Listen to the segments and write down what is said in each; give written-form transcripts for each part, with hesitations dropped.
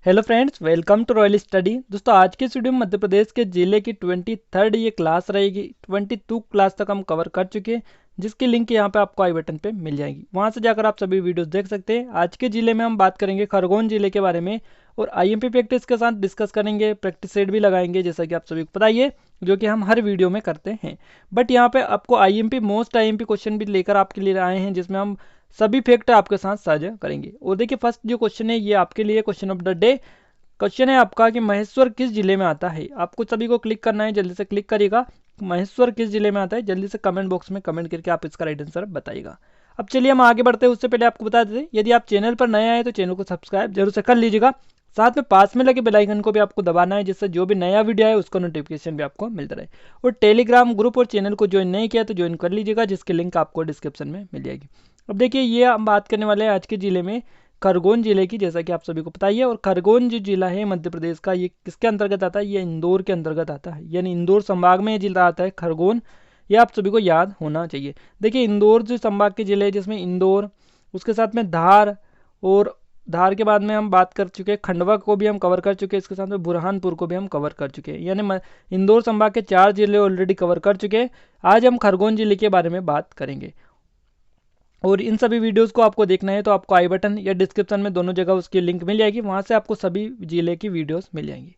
Hello friends, welcome to Royal Study. दोस्तों, आज के इस वीडियो में मध्य प्रदेश के जिले की 23rd ये क्लास रहेगी। 22 क्लास तक हम कवर कर चुके हैं, जिसकी लिंक यहाँ पे आपको आई बटन पे मिल जाएगी। वहाँ से जाकर आप सभी वीडियोस देख सकते हैं। आज के जिले में हम बात करेंगे खरगोन जिले के बारे में और आईएमपी प्रैक्टिस के साथ डिस्कस करेंगे, प्रैक्टिस सेट भी लगाएंगे, जैसा कि आप सभी को पता ही है, जो कि हम हर वीडियो में करते हैं। बट यहाँ पे आपको आईएमपी मोस्ट आईएमपी क्वेश्चन भी लेकर आपके लिए आए हैं, जिसमें हम सभी फैक्ट आपके साथ साझा करेंगे। और देखिए, फर्स्ट जो क्वेश्चन है ये आपके लिए question of the day question है आपका कि महेश्वर किस जिले में आता है। आपको सभी को क्लिक करना है, जल्दी से क्लिक करिएगा। महेश्वर किस जिले में आता है, जल्दी से कमेंट बॉक्स में कमेंट करके आप इसका राइट आंसर बताइएगा। अब चलिए हम आगे बढ़ते हैं। उससे पहले आपको बता देते, यदि आप चैनल पर नए आए तो चैनल को सब्सक्राइब जरूर से कर लीजिएगा। साथ में पास में लगे बेल आइकन को भी आपको दबाना है, जिससे जो भी नया वीडियो है उसका नोटिफिकेशन भी आपको मिलता रहे। और टेलीग्राम ग्रुप और चैनल को ज्वाइन नहीं किया तो ज्वाइन कर लीजिएगा, जिसकी लिंक आपको डिस्क्रिप्शन में मिल जाएगी। अब देखिए, ये हम बात करने वाले हैं आज के जिले में खरगोन जिले की, जैसा कि आप सभी को पता ही है। और खरगोन जो जिला है मध्य प्रदेश का, ये किसके अंतर्गत आता है, ये इंदौर के अंतर्गत आता है। यानी इंदौर संभाग में ये जिला आता है खरगोन। ये आप सभी को याद होना चाहिए। देखिए, इंदौर जो संभाग के जिले है, जिसमें इंदौर, उसके साथ में धार, और धार के बाद में हम बात कर चुके हैं खंडवा को भी हम कवर कर चुके हैं, इसके साथ में बुरहानपुर को भी हम कवर कर चुके हैं। यानी इंदौर संभाग के 4 जिले ऑलरेडी कवर कर चुके हैं। आज हम खरगोन जिले के बारे में बात करेंगे। और इन सभी वीडियोस को आपको देखना है तो आपको आई बटन या डिस्क्रिप्शन में दोनों जगह उसकी लिंक मिल जाएगी, वहाँ से आपको सभी जिले की वीडियोस मिल जाएंगी।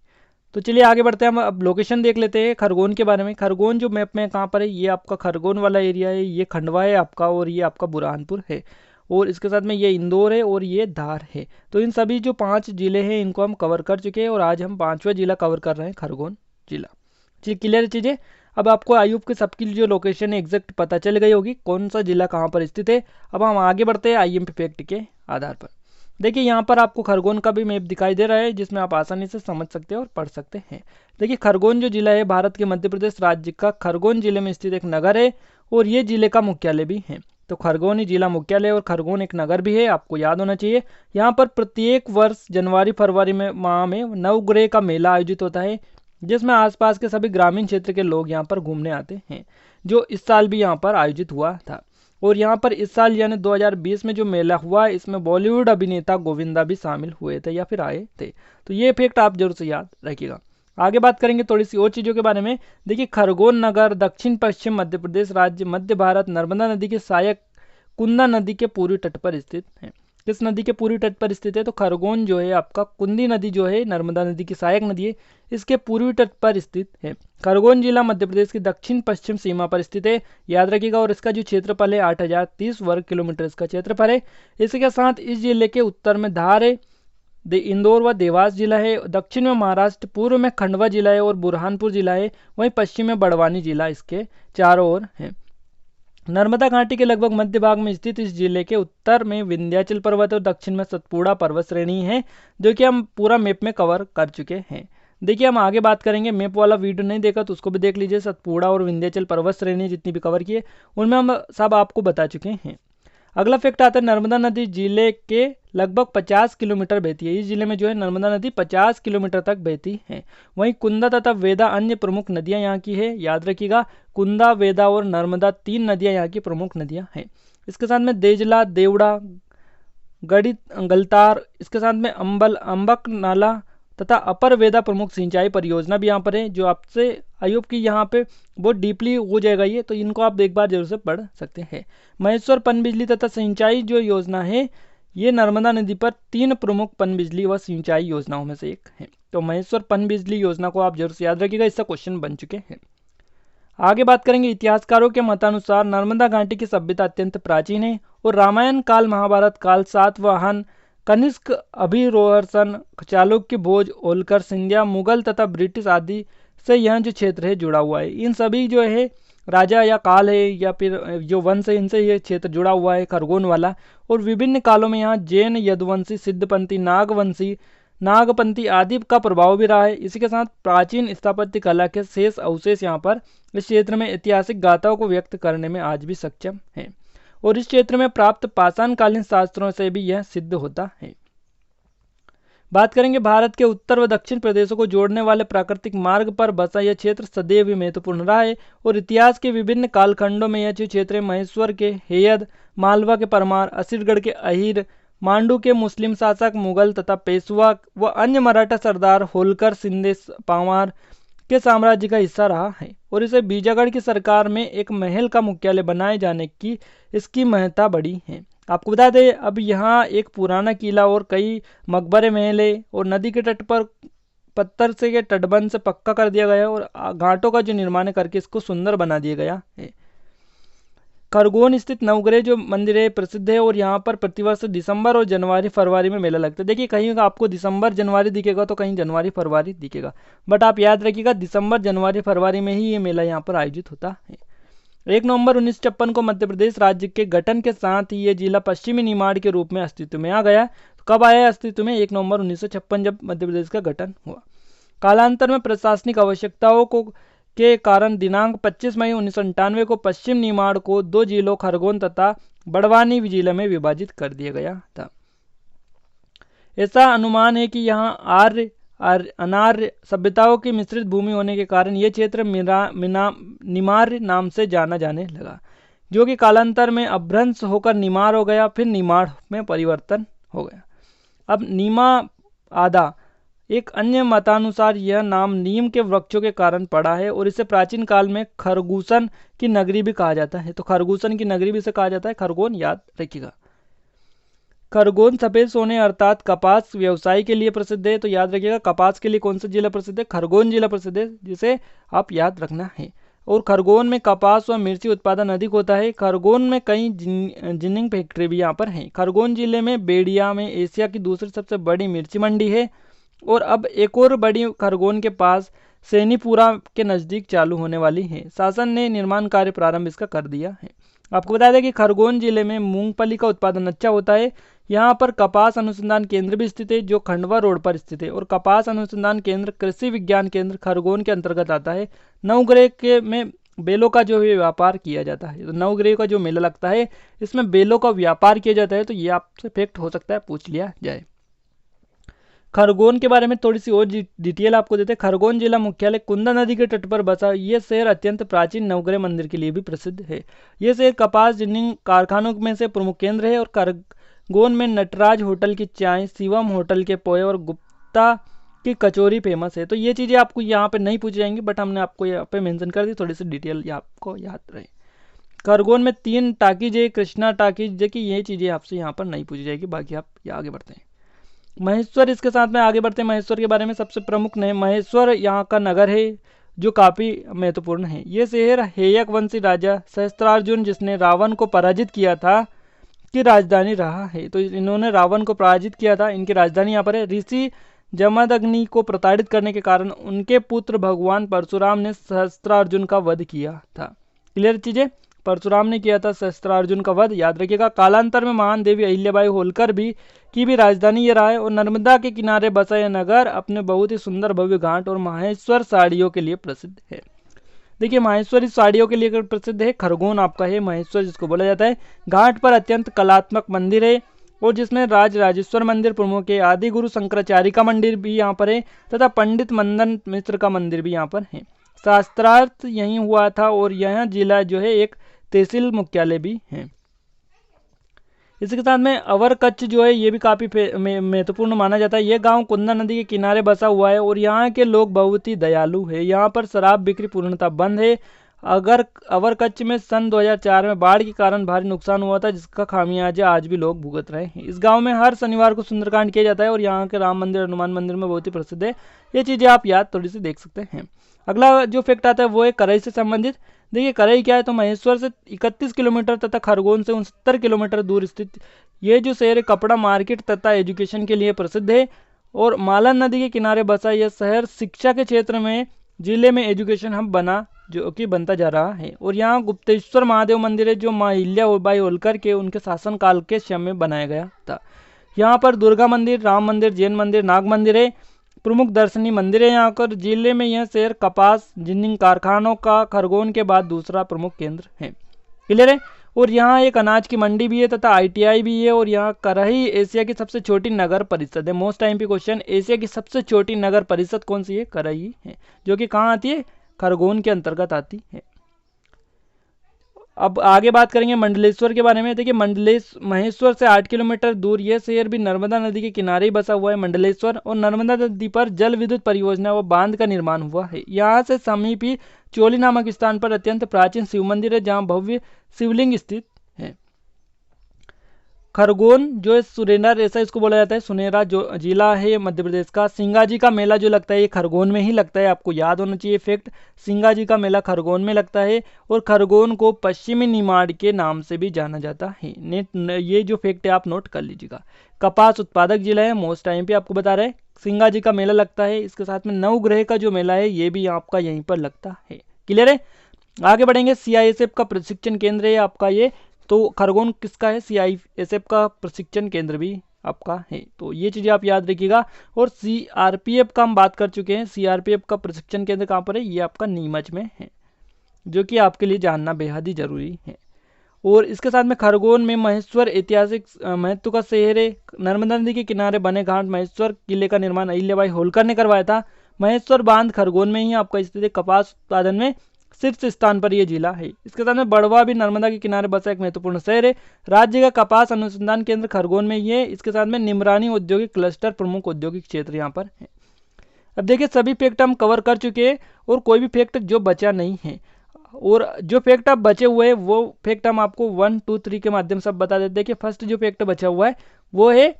तो चलिए आगे बढ़ते हैं। हम अब लोकेशन देख लेते हैं खरगोन के बारे में। खरगोन जो मैप में कहाँ पर है, ये आपका खरगोन वाला एरिया है, ये खंडवा है आपका, और ये आपका बुरहानपुर है, और इसके साथ में ये इंदौर है और ये धार है। तो इन सभी जो 5 जिले हैं इनको हम कवर कर चुके हैं, और आज हम 5वां जिला कवर कर रहे हैं, खरगोन जिला। जी, क्लियर चीज़ें। अब आपको आयुब के सबकी जो लोकेशन है एग्जैक्ट पता चल गई होगी, कौन सा जिला कहाँ पर स्थित है। अब हम आगे बढ़ते हैं आईएमपी फैक्ट के आधार पर। देखिए, यहाँ पर आपको खरगोन का भी मैप दिखाई दे रहा है, जिसमें आप आसानी से समझ सकते हैं और पढ़ सकते हैं। देखिए, खरगोन जो जिला है भारत के मध्य प्रदेश राज्य का खरगोन जिले में स्थित एक नगर है, और ये जिले का मुख्यालय भी है। तो खरगोन ही जिला मुख्यालय और खरगोन एक नगर भी है, आपको याद होना चाहिए। यहाँ पर प्रत्येक वर्ष जनवरी फरवरी में माह में नवग्रह का मेला आयोजित होता है, जिसमें आसपास के सभी ग्रामीण क्षेत्र के लोग यहाँ पर घूमने आते हैं, जो इस साल भी यहाँ पर आयोजित हुआ था। और यहाँ पर इस साल यानी 2020 में जो मेला हुआ, इसमें बॉलीवुड अभिनेता गोविंदा भी शामिल हुए थे या फिर आए थे। तो ये फैक्ट आप जरूर से याद रखिएगा। आगे बात करेंगे थोड़ी सी और चीज़ों के बारे में। देखिए, खरगोन नगर दक्षिण पश्चिम मध्य प्रदेश राज्य, मध्य भारत, नर्मदा नदी के सहायक कुंदा नदी के पूर्वी तट पर स्थित है। किस नदी के पूर्वी तट पर स्थित है, तो खरगोन जो है आपका कुंदी नदी जो है नर्मदा नदी की सहायक नदी है, इसके पूर्वी तट पर स्थित है। खरगोन जिला मध्य प्रदेश की दक्षिण पश्चिम सीमा पर स्थित है, याद रखिएगा। और इसका जो क्षेत्रफल है 8030 वर्ग किलोमीटर इसका क्षेत्रफल है। इसके साथ इस जिले के उत्तर में धार है, इंदौर व देवास जिला है, दक्षिण में महाराष्ट्र, पूर्व में खंडवा जिला है और बुरहानपुर जिला है, वहीं पश्चिम में बड़वानी जिला इसके चारों ओर है। नर्मदा घाटी के लगभग मध्य भाग में स्थित इस जिले के उत्तर में विंध्याचल पर्वत और दक्षिण में सतपुड़ा पर्वत श्रेणी है, जो कि हम पूरा मैप में कवर कर चुके हैं। देखिए, हम आगे बात करेंगे, मैप वाला वीडियो नहीं देखा तो उसको भी देख लीजिए। सतपुड़ा और विंध्याचल पर्वत श्रेणी जितनी भी कवर की है उनमें हम सब आपको बता चुके हैं। अगला फैक्ट आता है, नर्मदा नदी जिले के लगभग 50 किलोमीटर बहती है। इस जिले में जो है नर्मदा नदी 50 किलोमीटर तक बहती है। वहीं कुंदा तथा वेदा अन्य प्रमुख नदियां यहाँ की है, याद रखिएगा। कुंदा, वेदा और नर्मदा 3 नदियां यहाँ की प्रमुख नदियां हैं। इसके साथ में देजला, देवड़ा, गड़ी, गलतार, इसके साथ में अंबल, अंबक नाला तथा अपर वेदा प्रमुख सिंचाई परियोजना भी यहाँ पर है, जो आपसे आयुब की यहाँ पे बहुत डीपली हो जाएगा ये, तो इनको आप एक बार जरूर से पढ़ सकते हैं। महेश्वर पनबिजली तथा सिंचाई जो योजना है, ये नर्मदा नदी पर 3 प्रमुख पनबिजली व सिंचाई योजनाओं में से एक है। तो महेश्वर पनबिजली योजना को आप जरूर से याद रखिएगा, इसका क्वेश्चन बन चुके हैं। आगे बात करेंगे, इतिहासकारों के मतानुसार नर्मदा घाटी की सभ्यता अत्यंत प्राचीन है, और रामायण काल, महाभारत काल, सातवाहन, कनिष्क, अभिरोहर्षण, चालुक्य, भोज, होलकर, सिंधिया, मुगल तथा ब्रिटिश आदि से यह जो क्षेत्र है जुड़ा हुआ है। इन सभी जो है राजा या काल है या फिर जो वंश है, इनसे ये क्षेत्र जुड़ा हुआ है खरगोन वाला। और विभिन्न कालों में यहाँ जैन, यदुवंशी, सिद्धपंथी, नागवंशी, नागपंथी आदि का प्रभाव भी रहा है। इसी के साथ प्राचीन स्थापत्य कला के शेष अवशेष यहाँ पर इस क्षेत्र में ऐतिहासिक गाथाओं को व्यक्त करने में आज भी सक्षम है, और इस क्षेत्र में प्राप्त पाषाणकालीन शास्त्रों से भी यह सिद्ध होता है। बात करेंगे, भारत के उत्तर व दक्षिण प्रदेशों को जोड़ने वाले प्राकृतिक मार्ग पर बसा यह क्षेत्र सदैव ही महत्वपूर्ण रहा है, और इतिहास के विभिन्न कालखंडों में यह जो क्षेत्र महेश्वर के हेयद, मालवा के परमार, असीरगढ़ के अहिर, मांडू के मुस्लिम शासक मुगल तथा पेशवा व अन्य मराठा सरदार होलकर शिंदे पावार के साम्राज्य का हिस्सा रहा है और इसे बीजागढ़ की सरकार में एक महल का मुख्यालय बनाए जाने की इसकी महत्ता बड़ी है। आपको बता दें अब यहाँ एक पुराना किला और कई मकबरे महल और नदी के तट पर पत्थर से के तटबंध से पक्का कर दिया गया और घाटों का जो निर्माण करके इसको सुंदर बना दिया गया है। खरगोन स्थित नवग्रह जो मंदिर है प्रसिद्ध है और यहाँ पर प्रतिवर्ष दिसंबर और जनवरी फरवरी में मेला लगता है। देखिए कहीं आपको दिसंबर जनवरी दिखेगा तो कहीं जनवरी फरवरी दिखेगा, बट आप याद रखिएगा दिसंबर जनवरी फरवरी में ही ये मेला यहाँ पर आयोजित होता है। 1 नवंबर 1956 को मध्य प्रदेश राज्य के गठन के साथ ही ये जिला पश्चिमी निमाड़ के रूप में अस्तित्व में आ गया। तो कब आया अस्तित्व में? 1 नवंबर 1956 जब मध्य प्रदेश का गठन हुआ। कालांतर में प्रशासनिक आवश्यकताओं को के कारण दिनांक 25 मई 1998 को पश्चिम निमाड़ को 2 जिलों खरगोन तथा बड़वानी जिले में विभाजित कर दिया गया था। ऐसा अनुमान है कि यहाँ आर्य अनार्य सभ्यताओं की मिश्रित भूमि होने के कारण ये क्षेत्र निमार नाम से जाना जाने लगा, जो कि कालांतर में अभ्रंश होकर निमार हो गया, फिर निमाड़ में परिवर्तन हो गया। अब नीमा आदा एक अन्य मतानुसार यह नाम नीम के वृक्षों के कारण पड़ा है और इसे प्राचीन काल में खरगूसन की नगरी भी कहा जाता है। तो खरगूसन की नगरी भी इसे कहा जाता है, खरगोन याद रखिएगा। खरगोन सफेद सोने अर्थात कपास व्यवसाय के लिए प्रसिद्ध है। तो याद रखिएगा कपास के लिए कौन सा जिला प्रसिद्ध है? खरगोन जिला प्रसिद्ध है, जिसे आप याद रखना है। और खरगोन में कपास व मिर्ची उत्पादन अधिक होता है। खरगोन में कई जिनिंग फैक्ट्री भी यहाँ पर हैं। खरगोन जिले में बेड़िया में एशिया की दूसरी सबसे बड़ी मिर्ची मंडी है और अब एक और बड़ी खरगोन के पास सैनीपुरा के नज़दीक चालू होने वाली है। शासन ने निर्माण कार्य प्रारंभ इसका कर दिया है। आपको बता दें कि खरगोन जिले में मूंगफली का उत्पादन अच्छा होता है। यहाँ पर कपास अनुसंधान केंद्र भी स्थित है जो खंडवा रोड पर स्थित है और कपास अनुसंधान केंद्र कृषि विज्ञान केंद्र खरगोन के अंतर्गत आता है। नवग्रह के में बेलों का जो है व्यापार किया जाता है। तो नवग्रह का जो मेला लगता है इसमें बेलों का व्यापार किया जाता है। तो ये आपसे फैक्ट हो सकता है पूछ लिया जाए। खरगोन के बारे में थोड़ी सी और डिटेल आपको देते हैं। खरगोन जिला मुख्यालय कुंदा नदी के तट पर बसा ये शहर अत्यंत प्राचीन नवग्रह मंदिर के लिए भी प्रसिद्ध है। ये शहर कपास जिनिंग कारखानों में से प्रमुख केंद्र है और खरगोन में नटराज होटल की चाय, शिवम होटल के पोहे और गुप्ता की कचौरी फेमस है। तो ये चीज़ें आपको यहाँ पे नहीं पूछ जाएंगी, बट हमने आपको यहाँ पे मेंशन कर दी, थोड़ी सी डिटेल आपको याद रहे। खरगोन में 3 टाकीज है, कृष्णा टाकीज, देखिए ये चीज़ें आपसे यहाँ पर नहीं पूछी जाएगी। बाकी आप आगे बढ़ते हैं। महेश्वर इसके साथ में आगे बढ़ते हैं। महेश्वर के बारे में सबसे प्रमुख है महेश्वर यहाँ का नगर है जो काफ़ी महत्वपूर्ण है। ये शहर हेयक वंशी राजा सहस्त्रार्जुन जिसने रावण को पराजित किया था की राजधानी रहा है। तो इन्होंने रावण को पराजित किया था, इनकी राजधानी यहाँ पर है। ऋषि जमदग्नि को प्रताड़ित करने के कारण उनके पुत्र भगवान परशुराम ने सहस्त्रार्जुन का वध किया था। क्लियर चीजें? परशुराम ने किया था सहस्त्रार्जुन का वध, याद रखिएगा। कालांतर में महान देवी अहिल्याबाई होलकर की भी राजधानी ये रहा है और नर्मदा के किनारे बसा यह नगर अपने बहुत ही सुंदर भव्य घाट और माहेश्वर साड़ियों के लिए प्रसिद्ध है। देखिए माहेश्वरी साड़ियों के लिए प्रसिद्ध है। खरगोन आपका है महेश्वर जिसको बोला जाता है। घाट पर अत्यंत कलात्मक मंदिर है और जिसमें राजेश्वर मंदिर प्रमुख है। आदि गुरु शंकराचार्य का मंदिर भी यहाँ पर है तथा पंडित मंदन मिश्र का मंदिर भी यहाँ पर है। शास्त्रार्थ यहीं हुआ था और यह जिला जो है एक तहसील मुख्यालय भी है। इसके साथ में अवर कच्छ जो है ये भी काफ़ी महत्वपूर्ण माना जाता है। यह गांव कुंदा नदी के किनारे बसा हुआ है और यहाँ के लोग बहुत ही दयालु है। यहाँ पर शराब बिक्री पूर्णतः बंद है। अगर अवर कच्छ में सन 2004 में बाढ़ के कारण भारी नुकसान हुआ था जिसका खामियाजा आज भी लोग भुगत रहे हैं। इस गांव में हर शनिवार को सुंदरकांड किया जाता है और यहाँ के राम मंदिर हनुमान मंदिर में बहुत ही प्रसिद्ध है। ये चीज़ें आप याद थोड़ी सी देख सकते हैं। अगला जो फैक्ट आता है वो है करई से संबंधित। देखिए करई क्या है, तो महेश्वर से 31 किलोमीटर तथा खरगोन से 69 किलोमीटर दूर स्थित ये जो शहर कपड़ा मार्केट तथा एजुकेशन के लिए प्रसिद्ध है और मालन नदी के किनारे बसा यह शहर शिक्षा के क्षेत्र में जिले में एजुकेशन हब बना जो कि बनता जा रहा है। और यहाँ गुप्तेश्वर महादेव मंदिर है जो माँ अहिल्याबाई होलकर के उनके शासन काल के समय में बनाया गया था। यहाँ पर दुर्गा मंदिर, राम मंदिर, जैन मंदिर, नाग मंदिर है, प्रमुख दर्शनीय मंदिर है। यहाँ पर जिले में यह शहर कपास जिनिंग कारखानों का खरगोन के बाद दूसरा प्रमुख केंद्र है। क्लियर है? और यहाँ एक अनाज की मंडी भी है तथा ITI भी है। और यहाँ करही एशिया की सबसे छोटी नगर परिषद है। मोस्ट टाइम पे क्वेश्चन, एशिया की सबसे छोटी नगर परिषद कौन सी है? करही है, जो कि कहाँ आती है? खरगोन के अंतर्गत आती है। अब आगे बात करेंगे मंडलेश्वर के बारे में। देखिए महेश्वर से 8 किलोमीटर दूर यह शहर भी नर्मदा नदी के किनारे ही बसा हुआ है मंडलेश्वर, और नर्मदा नदी पर जल विद्युत परियोजना व बांध का निर्माण हुआ है। यहाँ से समीप ही चोली नामक स्थान पर अत्यंत प्राचीन शिव मंदिर है, जहाँ भव्य शिवलिंग स्थित है। खरगोन जो है सुरेंद्र, ऐसा इसको बोला जाता है, सुनेरा जो जिला है मध्य प्रदेश का। सिंगाजी का मेला जो लगता है ये खरगोन में ही लगता है, आपको याद होना चाहिए फैक्ट। सिंगाजी का मेला खरगोन में लगता है, और खरगोन को पश्चिमी निमाड़ के नाम से भी जाना जाता है। ये जो फैक्ट है आप नोट कर लीजिएगा। कपास उत्पादक जिला है, मोस्ट टाइम पे आपको बता रहे हैं। सिंगाजी का मेला लगता है, इसके साथ में नवग्रह का जो मेला है ये भी आपका यहीं पर लगता है। क्लियर है। आगे बढ़ेंगे। CISF का प्रशिक्षण केंद्र है आपका ये, तो खरगोन किसका है? CISF का प्रशिक्षण केंद्र भी आपका है, तो ये चीजें आप याद रखिएगा। और CRPF का हम बात कर चुके हैं, CRPF का प्रशिक्षण केंद्र कहाँ पर है? ये आपका नीमच में है, जो कि आपके लिए जानना बेहद ही जरूरी है। और इसके साथ में खरगोन में महेश्वर ऐतिहासिक महत्व का शहर है। नर्मदा नदी के किनारे बने घाट महेश्वर किले का निर्माण अहिल्याबाई होलकर ने करवाया था। महेश्वर बांध खरगोन में ही आपका स्थित है। कपास उत्पादन में शीर्ष स्थान पर यह जिला है। इसके साथ में बड़वा भी नर्मदा के किनारे बसा एक महत्वपूर्ण शहर है। राज्य का कपास अनुसंधान केंद्र खरगोन में ही है। इसके साथ में निमरानी औद्योगिक क्लस्टर प्रमुख औद्योगिक क्षेत्र यहाँ पर है। अब देखिए सभी फैक्ट हम कवर कर चुके हैं, और कोई भी फैक्ट जो बचा नहीं है, और जो फैक्ट आप बचे हुए हैं वो फैक्ट हम आपको 1, 2, 3 के माध्यम से बता देते हैं। कि फर्स्ट जो फैक्ट बचा हुआ है वो है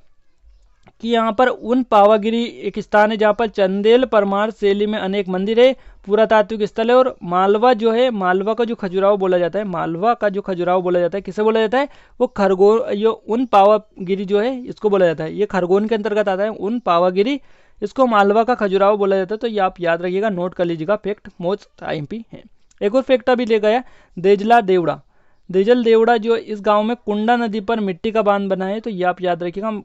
कि यहाँ पर उन पावागिरी एक स्थान है जहाँ पर चंदेल परमार शैली में अनेक मंदिर है, पुरातात्विक स्थल है। और मालवा जो है, मालवा का जो खजुराहो बोला जाता है, मालवा का जो खजुराहो बोला जाता है, किसे बोला जाता है? वो खरगोन, ये उन पावागिरी जो है इसको बोला जाता है। ये खरगोन के अंतर्गत आता है, उन पावागिरी, इसको मालवा का खजुराहो बोला जाता है। तो ये आप याद रखिएगा, नोट कर लीजिएगा, फैक्ट मोस्ट IMP है। एक और फैक्ट अभी ले गया, देजला देवड़ा। देजल देवड़ा जो इस गांव में कुंडा नदी पर मिट्टी का बांध बना है, तो ये आप याद रखिएगा।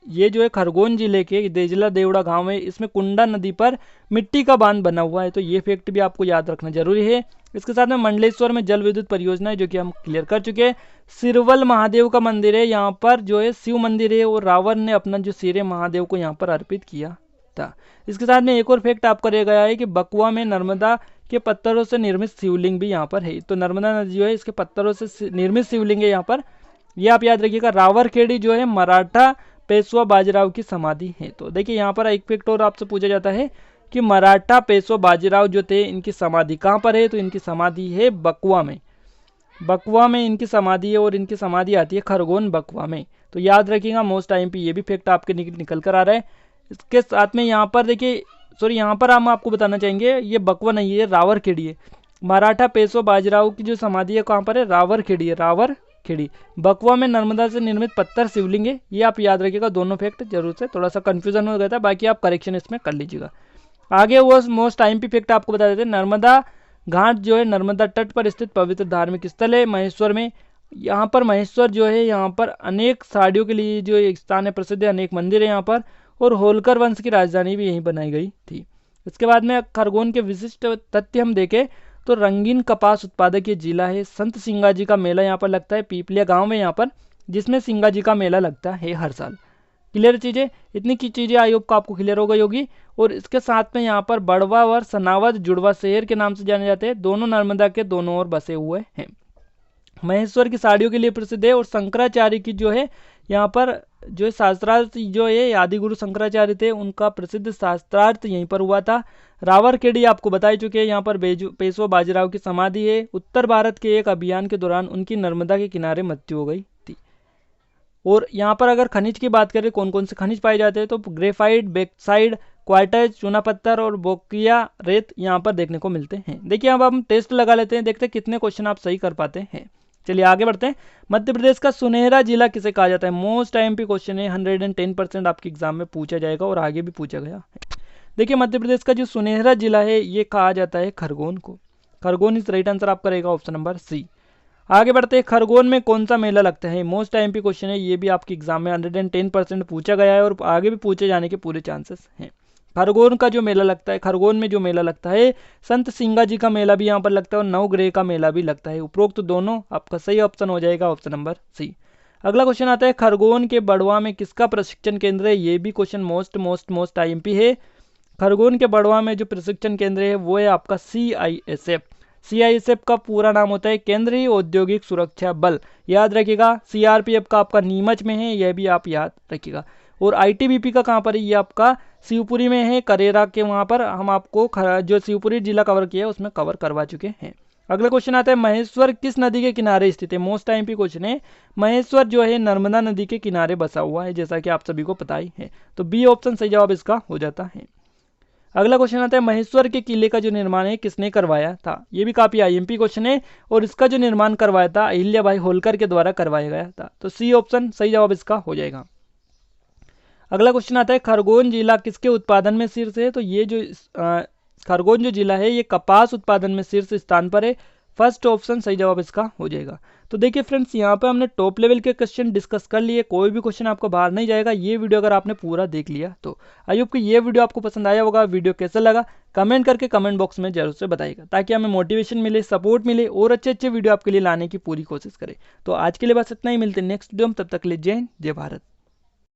ये जो है खरगोन जिले के देजला देवड़ा गांव है, इसमें कुंडा नदी पर मिट्टी का बांध बना हुआ है, तो ये फैक्ट भी आपको याद रखना जरूरी है। इसके साथ में मंडलेश्वर में जल विद्युत परियोजना है, जो कि हम क्लियर कर चुके हैं। सिरवल महादेव का मंदिर है, यहाँ पर जो है शिव मंदिर है, और रावण ने अपना जो सिर है महादेव को यहाँ पर अर्पित किया था। इसके साथ में एक और फैक्ट आपको रह गया है कि बकुआ में नर्मदा के पत्थरों से निर्मित शिवलिंग भी यहाँ पर है। तो नर्मदा नदी जो है इसके पत्थरों से निर्मित शिवलिंग है यहाँ पर, ये आप याद रखिएगा। रावरखेड़ी जो है मराठा पेशवा बाजीराव की समाधि है। तो देखिए यहाँ पर एक फैक्ट और आपसे पूछा जाता है कि मराठा पेशवा बाजीराव जो थे इनकी समाधि कहाँ पर है? तो इनकी समाधि है बकुआ में। बकुआ में इनकी समाधि है, और इनकी समाधि आती है खरगोन बकुआ में। तो याद रखिएगा, मोस्ट IMP ये भी फैक्ट आपके निकल कर आ रहा है। इसके साथ में यहाँ पर देखिए, सॉरी यहाँ पर हम आपको बताना चाहेंगे, ये बकुआ नहीं है, रावरखेड़ी है। मराठा पेशवा बाजीराव की जो समाधि है कहाँ पर है? रावरखेड़ी है, रावरखेड़ी। बकुआ में नर्मदा से निर्मित पत्थर शिवलिंग है, ये आप याद रखिएगा। दोनों फैक्ट जरूर से, थोड़ा सा कंफ्यूजन हो गया था, बाकी आप करेक्शन इसमें कर लीजिएगा। आगे वो मोस्ट IMP फैक्ट आपको बता देते हैं। नर्मदा घाट जो है नर्मदा तट पर स्थित पवित्र धार्मिक स्थल है महेश्वर में। यहाँ पर महेश्वर जो है, यहाँ पर अनेक साड़ियों के लिए जो एक स्थान है प्रसिद्ध है, अनेक मंदिर है यहाँ पर, और होलकर वंश की राजधानी भी यहीं बनाई गई थी। इसके बाद में खरगोन के विशिष्ट तथ्य हम देखें तो रंगीन कपास उत्पादक ये जिला है। संत सिंगाजी का मेला यहाँ पर लगता है पीपलिया गांव में यहाँ पर, जिसमें सिंगाजी का मेला लगता है हर साल। क्लियर चीज़ें, इतनी की चीज़ें आई होप को आपको क्लियर हो गई होगी। और इसके साथ में यहाँ पर बड़वा और सनावद जुड़वा शहर के नाम से जाने जाते हैं, दोनों नर्मदा के दोनों ओर बसे हुए हैं। महेश्वर की साड़ियों के लिए प्रसिद्ध है, और शंकराचार्य की जो है यहाँ पर जो है शास्त्रार्थ जो है आदि गुरु शंकराचार्य थे, उनका प्रसिद्ध शास्त्रार्थ यहीं पर हुआ था। रावरखेड़ी आपको बता ही चुके हैं, यहाँ पर पेशवा बाजीराव की समाधि है। उत्तर भारत के एक अभियान के दौरान उनकी नर्मदा के किनारे मृत्यु हो गई थी। और यहाँ पर अगर खनिज की बात करें, कौन कौन से खनिज पाए जाते हैं, तो ग्रेफाइट, बेक्साइड, क्वार्टाइज, चूना पत्थर और बोकिया रेत यहाँ पर देखने को मिलते हैं। देखिए अब हम टेस्ट लगा लेते हैं, देखते हैं कितने क्वेश्चन आप सही कर पाते हैं। चलिए आगे बढ़ते हैं। मध्य प्रदेश का सुनहरा जिला किसे कहा जाता है? मोस्ट IMP क्वेश्चन है, 110% आपके एग्जाम में पूछा जाएगा, और आगे भी पूछा गया है। देखिए मध्य प्रदेश का जो सुनहरा जिला है ये कहा जाता है खरगोन को। खरगोन इस राइट आंसर आपका रहेगा, ऑप्शन नंबर C। आगे बढ़ते हैं। खरगोन में कौन सा मेला लगता है? मोस्ट IMP क्वेश्चन है, ये भी आपके एग्जाम में 110% पूछा गया है, और आगे भी पूछे जाने के पूरे चांसेस हैं। खरगोन का जो मेला लगता है, खरगोन में जो मेला लगता है, संत सिंगाजी का मेला भी यहाँ पर लगता है, और नवग्रह का मेला भी लगता है। उपरोक्त दोनों आपका सही ऑप्शन हो जाएगा, ऑप्शन नंबर C। अगला क्वेश्चन आता है, खरगोन के बड़वा में किसका प्रशिक्षण केंद्र है? ये भी क्वेश्चन मोस्ट IMP है। खरगोन के बड़वा में जो प्रशिक्षण केंद्र है वो है आपका CISF। CISF का पूरा नाम होता है केंद्रीय औद्योगिक सुरक्षा बल, याद रखिएगा। CRPF का आपका नीमच में है, यह भी आप याद रखिएगा। और ITBP का कहाँ पर है, ये आपका शिवपुरी में है, करेरा के वहाँ पर। हम आपको जो शिवपुरी जिला कवर किया है उसमें कवर करवा चुके हैं। अगला क्वेश्चन आता है महेश्वर किस नदी के किनारे स्थित है। मोस्ट टाइम पे क्वेश्चन है। महेश्वर जो है नर्मदा नदी के किनारे बसा हुआ है, जैसा कि आप सभी को पता ही है। तो बी ऑप्शन सही जवाब इसका हो जाता है। अगला क्वेश्चन आता है महेश्वर के किले का जो निर्माण है किसने करवाया था। ये भी काफी IMP क्वेश्चन है, और इसका जो निर्माण करवाया था अहिल्याबाई होलकर के द्वारा करवाया गया था। तो सी ऑप्शन सही जवाब इसका हो जाएगा। अगला क्वेश्चन आता है खरगोन जिला किसके उत्पादन में शीर्ष है। तो ये जो खरगोन जो जिला है ये कपास उत्पादन में शीर्ष स्थान पर है। फर्स्ट ऑप्शन सही जवाब इसका हो जाएगा। तो देखिए फ्रेंड्स, यहाँ पे हमने टॉप लेवल के क्वेश्चन डिस्कस कर लिए, कोई भी क्वेश्चन आपको बाहर नहीं जाएगा। ये वीडियो अगर आपने पूरा देख लिया तो आई होप कि ये वीडियो आपको पसंद आया होगा। वीडियो कैसा लगा कमेंट करके कमेंट बॉक्स में जरूर से बताइएगा, ताकि हमें मोटिवेशन मिले, सपोर्ट मिले और अच्छे अच्छे वीडियो आपके लिए लाने की पूरी कोशिश करें। तो आज के लिए बस इतना ही, मिलते हैं नेक्स्ट वीडियो में। तब तक के लिए जय हिंद, जय भारत।